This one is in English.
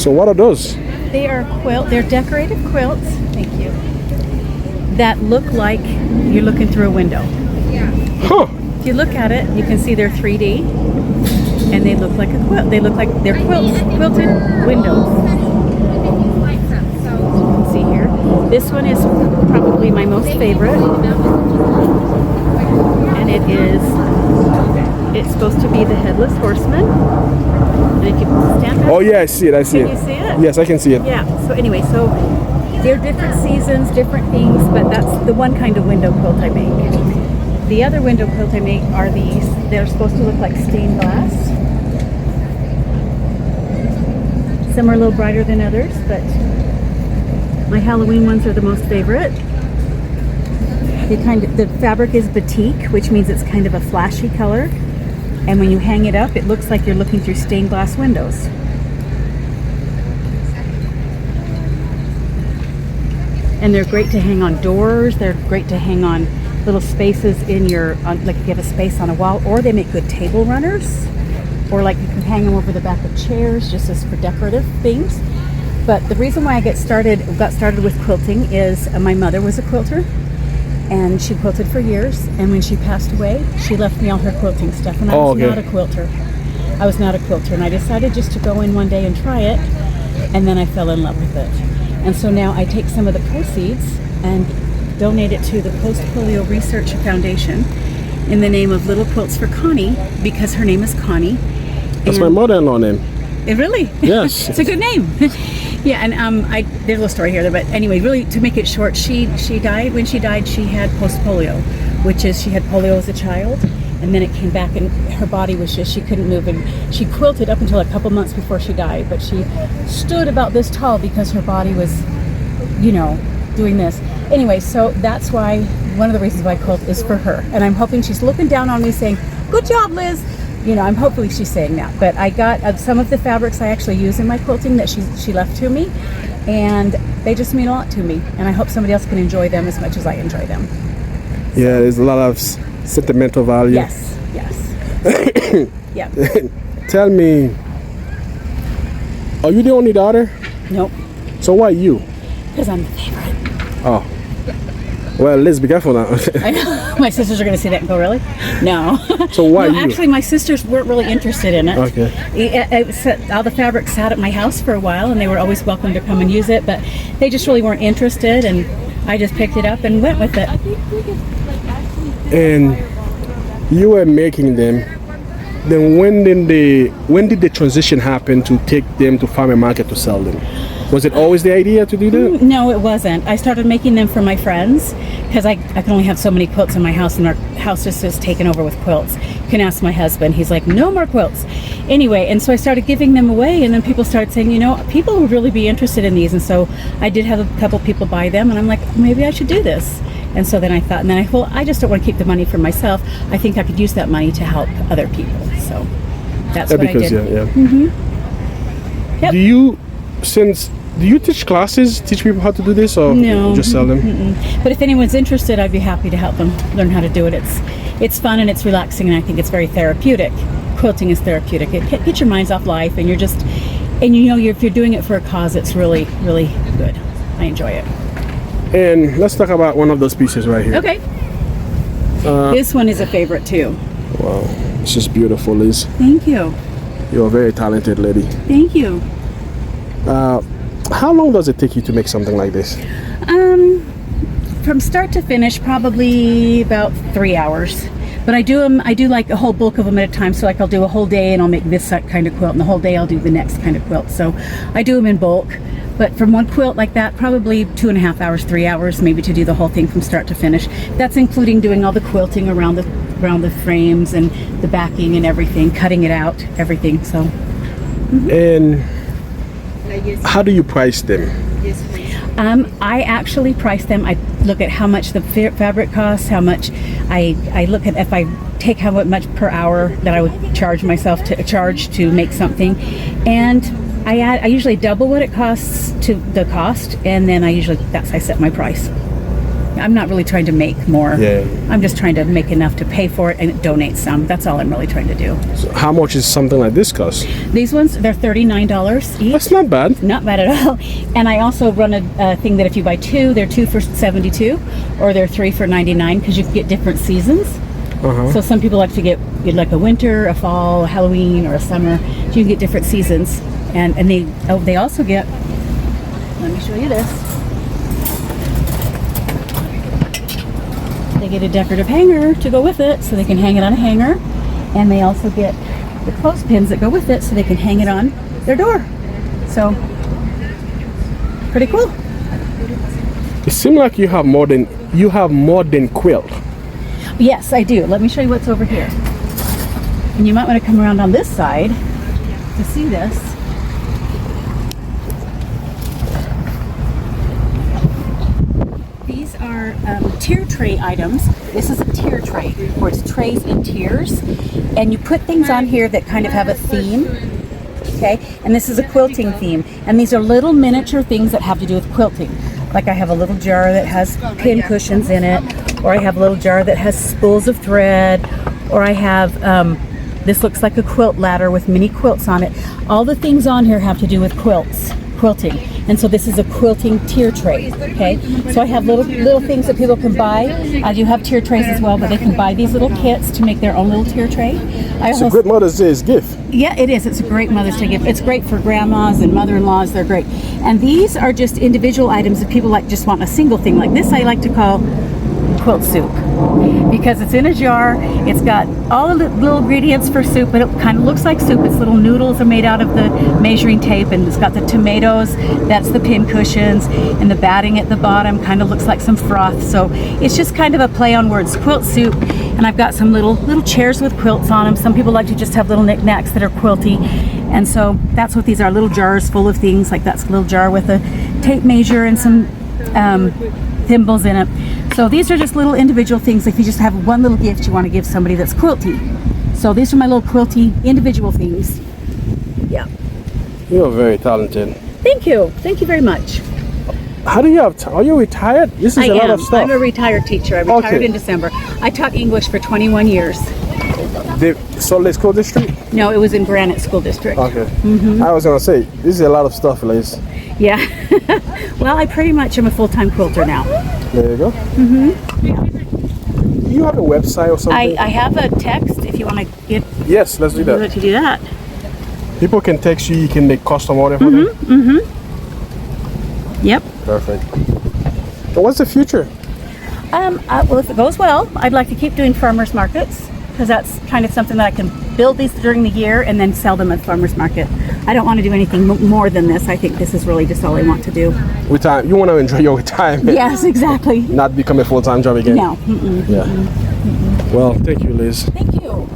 So what are those? They're decorative quilts. Thank you. That look like you're looking through a window. Huh. If you look at it, you can see they're 3D, and they look like a quilt. They look like they're quilted windows. You can see here. This one is probably my most favorite, and it's supposed to be the Headless Horseman. And if you stand up, Oh yeah, I see it. Can you see it? Yes, I can see it. Yeah. So anyway, they're different seasons, different things, but that's the one kind of window quilt I make. The other window quilt I make are these. They're supposed to look like stained glass. Some are a little brighter than others, but my Halloween ones are the most favorite. The fabric is batik, which means it's kind of a flashy color. And when you hang it up, it looks like you're looking through stained glass windows. And they're great to hang on doors. They're great to hang on little spaces in like if you have a space on a wall, or they make good table runners, or like you can hang them over the back of chairs just as for decorative things. But the reason why I got started with quilting is my mother was a quilter, and she quilted for years. And when she passed away, she left me all her quilting stuff, and I was not a quilter. I was not a quilter, and I decided just to go in one day and try it, and then I fell in love with it. And so now I take some of the proceeds and donate it to the Post-Polio Research Foundation in the name of Little Quilts for Connie, because her name is Connie. That's my mother-in-law name. It really? Yes. It's a good name. Yeah, and there's a little story here, but anyway, really to make it short, she died. When she died, she had post-polio, which is she had polio as a child, and then it came back, and her body was she couldn't move, and she quilted up until a couple months before she died, but she stood about this tall because her body was, doing this. Anyway, so that's why, one of the reasons why I quilt is for her, and I'm hoping she's looking down on me saying, "Good job, Liz." I'm hopefully she's saying that. But I got some of the fabrics I actually use in my quilting that she left to me, and they just mean a lot to me, and I hope somebody else can enjoy them as much as I enjoy them. Yeah, there's a lot of sentimental value. Yes. Yeah. Tell me, are you the only daughter? Nope. So why you? Because I'm the favorite. Oh. Well, Liz, be careful now. I know. My sisters are going to see that and go, really? No. So why you? Actually, my sisters weren't really interested in it. Okay. All the fabric sat at my house for a while, and they were always welcome to come and use it, but they just really weren't interested, and I just picked it up and went with it. And you were making them. Then when did the transition happen to take them to farmer market to sell them? Was it always the idea to do that? No, it wasn't. I started making them for my friends because I can only have so many quilts in my house, and our house just is taken over with quilts. You can ask my husband. He's like, no more quilts. Anyway, and so I started giving them away, and then people started saying, people would really be interested in these. And so I did have a couple people buy them, and I'm like, maybe I should do this. And so then I thought, I just don't want to keep the money for myself. I think I could use that money to help other people. So that's what I did. Yeah. Mm-hmm. Yep. Do you teach classes, teach people how to do this, or no, just sell them? But if anyone's interested, I'd be happy to help them learn how to do it. It's fun and it's relaxing, and I think it's very therapeutic. Quilting is therapeutic. It gets your minds off life, and if you're doing it for a cause, it's really, really good. I enjoy it. And let's talk about one of those pieces right here. Okay. This one is a favorite too. Wow, this is beautiful, Liz. Thank you. You're a very talented lady. Thank you. How long does it take you to make something like this? From start to finish, probably about 3 hours. But I do like a whole bulk of them at a time. So like I'll do a whole day and I'll make this kind of quilt, and the whole day I'll do the next kind of quilt. So I do them in bulk. But from one quilt like that, probably 2.5 hours, 3 hours, maybe to do the whole thing from start to finish. That's including doing all the quilting around the frames and the backing and everything, cutting it out, everything. So. And how do you price them? I actually price them. I look at how much the fabric costs, how much I look at if I take how much per hour that I would charge myself to make something, and I usually double what it costs to the cost, and then I set my price. I'm not really trying to make more. Yeah. I'm just trying to make enough to pay for it and donate some. That's all I'm really trying to do. So how much is something like this cost? These ones, they're $39 each. That's not bad. Not bad at all. And I also run a thing that if you buy two, they're 2 for $72, or they're 3 for $99, because you can get different seasons. So some people like to get like a winter, a fall, a Halloween, or a summer. So you can get different seasons. And they also get, let me show you this. They get a decorative hanger to go with it, so they can hang it on a hanger. And they also get the clothespins that go with it, so they can hang it on their door. So, pretty cool. It seems like you have more than quilt. Yes, I do. Let me show you what's over here. And you might want to come around on this side to see this. These are tier tray items. This is a tier tray, where it's trays in tiers. And you put things on here that kind of have a theme. Okay, and this is a quilting theme. And these are little miniature things that have to do with quilting. Like I have a little jar that has pin cushions in it, or I have a little jar that has spools of thread, or I have, this looks like a quilt ladder with mini quilts on it. All the things on here have to do with quilting. And so this is a quilting tier tray, okay? So I have little things that people can buy. I do have tier trays as well, but they can buy these little kits to make their own little tier tray. It's a good Mother's Day gift. Yeah, it is. It's a great Mother's Day gift. It's great for grandmas and mother-in-laws. They're great. And these are just individual items that people like just want a single thing. Like this I like to call quilt soup, because it's in a jar. It's got all the little ingredients for soup, but it kind of looks like soup. It's little noodles are made out of the measuring tape, and it's got the tomatoes, that's the pin cushions, and the batting at the bottom kind of looks like some froth. So it's just kind of a play on words, quilt soup. And I've got some little chairs with quilts on them. Some people like to just have little knickknacks that are quilty, and so that's what these are, little jars full of things. Like that's a little jar with a tape measure and some thimbles in it. So these are just little individual things. If you just have one little gift you want to give somebody that's quilty. So these are my little quilty individual things. Yeah. You're very talented. Thank you. Thank you very much. How do you have are you retired? This is a lot of stuff. I'm a retired teacher. I retired in December. I taught English for 21 years. The Salt Lake School District? No, it was in Granite School District. Okay. I was going to say, this is a lot of stuff, Liz. Yeah. Well, I pretty much am a full-time quilter now. There you go. Do you have a website or something? I have a text if you want to get. Yes, let's do that. To do that. People can text you. You can make custom order for them. Yep. Perfect. So what's the future? Well, if it goes well, I'd like to keep doing farmers markets, because that's kind of something that I can build these during the year and then sell them at farmers market. I don't want to do anything more than this. I think this is really just all I want to do. You want to enjoy your retirement. Yes, exactly. Not become a full-time job again. No. Yeah. Well, thank you, Liz. Thank you.